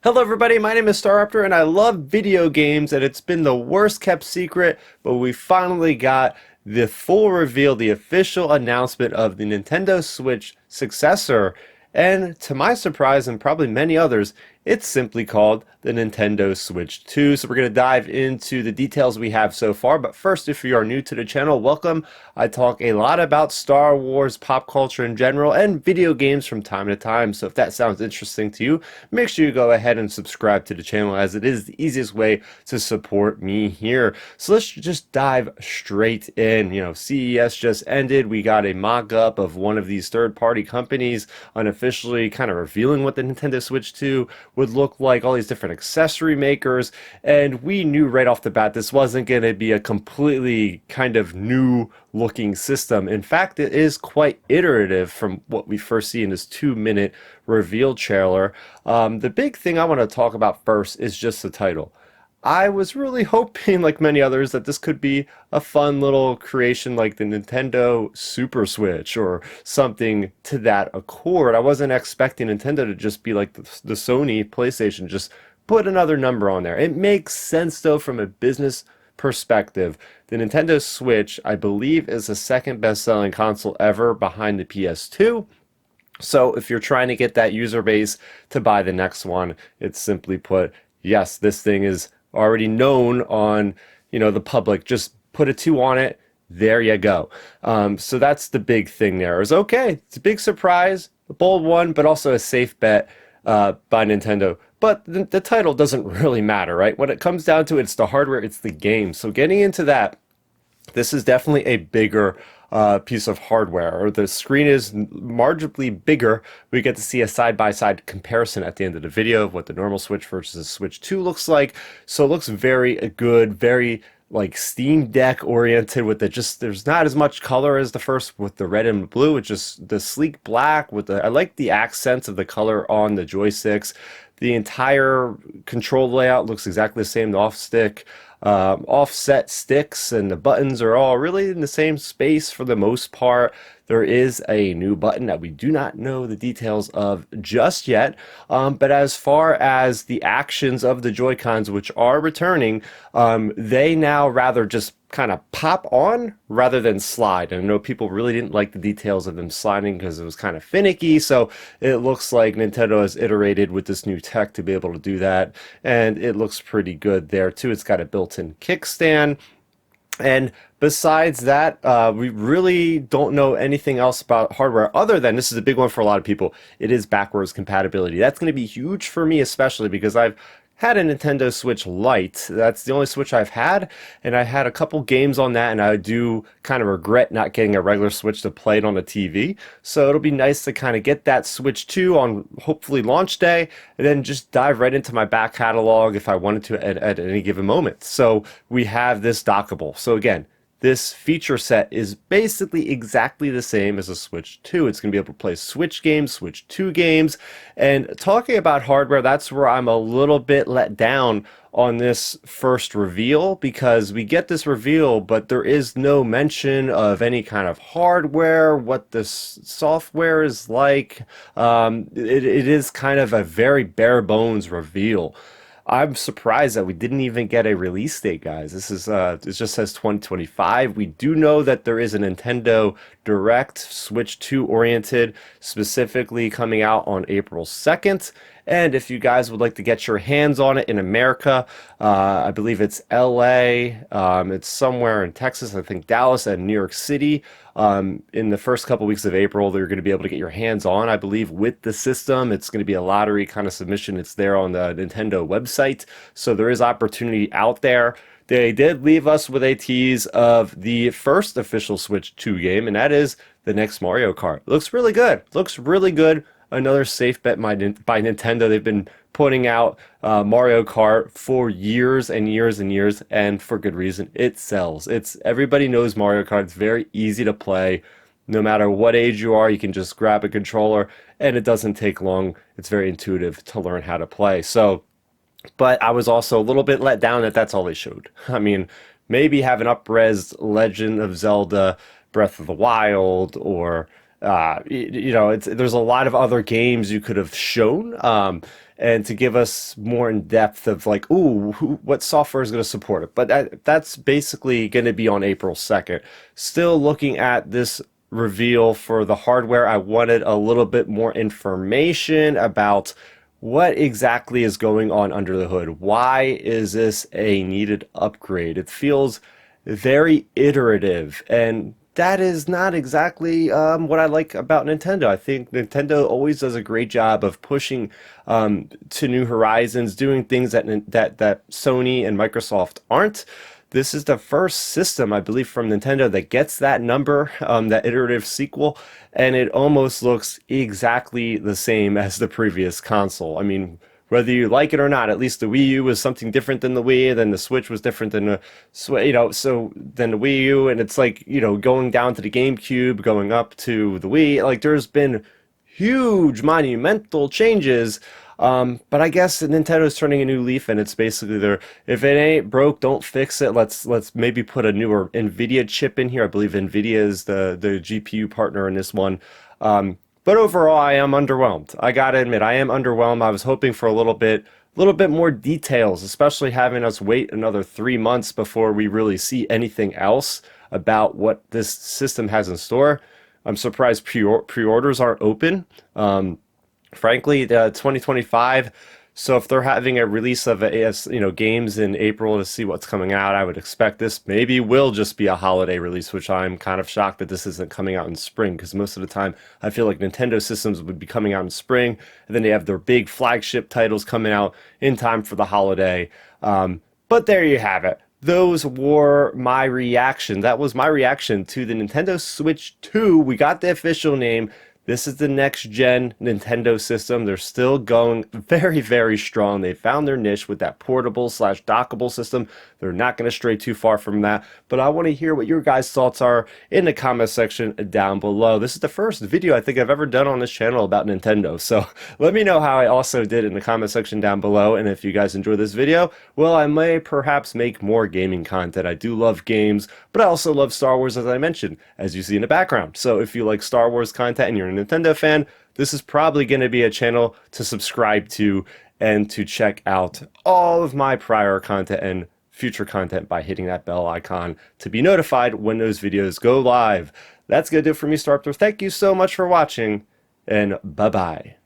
Hello everybody, my name is Starrapter and I love video games and it's been the worst kept secret, but we finally got the full reveal, the official announcement of the Nintendo Switch successor. And to my surprise and probably many others, it's simply called the Nintendo Switch 2. So we're going to dive into the details we have so far. But first, if you are new to the channel, welcome. I talk a lot about Star Wars, pop culture in general, and video games from time to time. So if that sounds interesting to you, make sure you go ahead and subscribe to the channel as it is the easiest way to support me here. So let's just dive straight in. CES just ended. We got a mock-up of one of these third-party companies unofficially kind of revealing what the Nintendo Switch 2 would look like, all these different accessory makers, and we knew right off the bat this wasn't going to be a completely kind of new looking system. In fact, it is quite iterative from what we first see in this 2-minute reveal trailer. The big thing I want to talk about first is just the title. I was really hoping, like many others, that this could be a fun little creation like the Nintendo Super Switch or something to that accord. I wasn't expecting Nintendo to just be like the Sony PlayStation, just put another number on there. It makes sense though from a business perspective. The Nintendo Switch, I believe, is the second best-selling console ever behind the PS2. So if you're trying to get that user base to buy the next one, it's simply put, yes, this thing is already known on, the public. Just put a 2 on it. There you go. So that's the big thing there. Is okay. It's a big surprise, a bold one, but also a safe bet by Nintendo. But the title doesn't really matter, right? When it comes down to it, it's the hardware, it's the game. So getting into that, this is definitely a bigger piece of hardware, or the screen is marginally bigger. We get to see a side-by-side comparison at the end of the video of what the normal Switch versus Switch 2 looks like. So it looks very good, very like Steam Deck oriented with there's not as much color as the first with the red and blue. It's just the sleek black with I like the accents of the color on the joysticks. The entire control layout looks exactly the same. The offset sticks and the buttons are all really in the same space for the most part. There is a new button that we do not know the details of just yet. But as far as the actions of the joycons, which are returning, they now rather just kind of pop on rather than slide. And I know people really didn't like the details of them sliding because it was kind of finicky. So it looks like Nintendo has iterated with this new tech to be able to do that. And it looks pretty good there too. It's got a built-in kickstand. And besides that, we really don't know anything else about hardware other than this is a big one for a lot of people. It is backwards compatibility. That's going to be huge for me, especially because I've had a Nintendo Switch Lite. That's the only Switch I've had, and I had a couple games on that, and I do kind of regret not getting a regular Switch to play it on the TV. So it'll be nice to kind of get that Switch 2 on hopefully launch day, and then just dive right into my back catalog if I wanted to at any given moment. So we have this dockable. So again, this feature set is basically exactly the same as a Switch 2. It's going to be able to play Switch games, Switch 2 games. And talking about hardware, that's where I'm a little bit let down on this first reveal, because we get this reveal, but there is no mention of any kind of hardware, what this software is like. It is kind of a very bare bones reveal. I'm surprised that we didn't even get a release date, guys. This is it just says 2025. We do know that there is a Nintendo Direct Switch 2 oriented, specifically coming out on April 2nd. And if you guys would like to get your hands on it in America, I believe it's LA, it's somewhere in Texas, I think Dallas and New York City. In the first couple weeks of April, you're going to be able to get your hands on, I believe, with the system. It's going to be a lottery kind of submission. It's there on the Nintendo website. So there is opportunity out there. They did leave us with a tease of the first official Switch 2 game, and that is the next Mario Kart. Looks really good. Looks really good. Another safe bet by Nintendo. They've been putting out Mario Kart for years and years and years, and for good reason. It sells. Everybody knows Mario Kart. It's very easy to play. No matter what age you are, you can just grab a controller, and it doesn't take long. It's very intuitive to learn how to play. So, but I was also a little bit let down that that's all they showed. I mean, maybe have an up-res Legend of Zelda Breath of the Wild or There's a lot of other games you could have shown, and to give us more in depth of like, ooh, what software is going to support it. But that's basically going to be on April 2nd. Still looking at this reveal for the hardware. I wanted a little bit more information about what exactly is going on under the hood. Why is this a needed upgrade? It feels very iterative, and that is not exactly what I like about Nintendo. I think Nintendo always does a great job of pushing to new horizons, doing things that Sony and Microsoft aren't. This is the first system, I believe, from Nintendo that gets that number, that iterative sequel, and it almost looks exactly the same as the previous console. I mean, whether you like it or not, at least the Wii U was something different than the Wii, then the Switch was different than the Switch, so than the Wii U, and it's like, going down to the GameCube, going up to the Wii, like there's been huge monumental changes. But I guess Nintendo's turning a new leaf, and it's basically their, if it ain't broke, don't fix it. Let's maybe put a newer Nvidia chip in here. I believe Nvidia is the GPU partner in this one. But overall, I am underwhelmed. I gotta admit, I am underwhelmed. I was hoping for a little bit more details, especially having us wait another 3 months before we really see anything else about what this system has in store. I'm surprised pre-orders aren't open. Frankly, the 2025. So if they're having a release of games in April to see what's coming out, I would expect this maybe will just be a holiday release, which I'm kind of shocked that this isn't coming out in spring, because most of the time I feel like Nintendo systems would be coming out in spring, and then they have their big flagship titles coming out in time for the holiday. But there you have it. Those were my reaction. That was my reaction to the Nintendo Switch 2. We got the official name. This is the next gen Nintendo system. They're still going very, very strong. They found their niche with that portable slash dockable system. They're not going to stray too far from that. But I want to hear what your guys' thoughts are in the comment section down below. This is the first video I think I've ever done on this channel about Nintendo. So let me know how I also did in the comment section down below. And if you guys enjoyed this video, well, I may perhaps make more gaming content. I do love games, but I also love Star Wars, as I mentioned, as you see in the background. So if you like Star Wars content and you're a Nintendo fan, this is probably going to be a channel to subscribe to and to check out all of my prior content and future content by hitting that bell icon to be notified when those videos go live. That's going to do it for me, Starrapter. Thank you so much for watching, and bye-bye.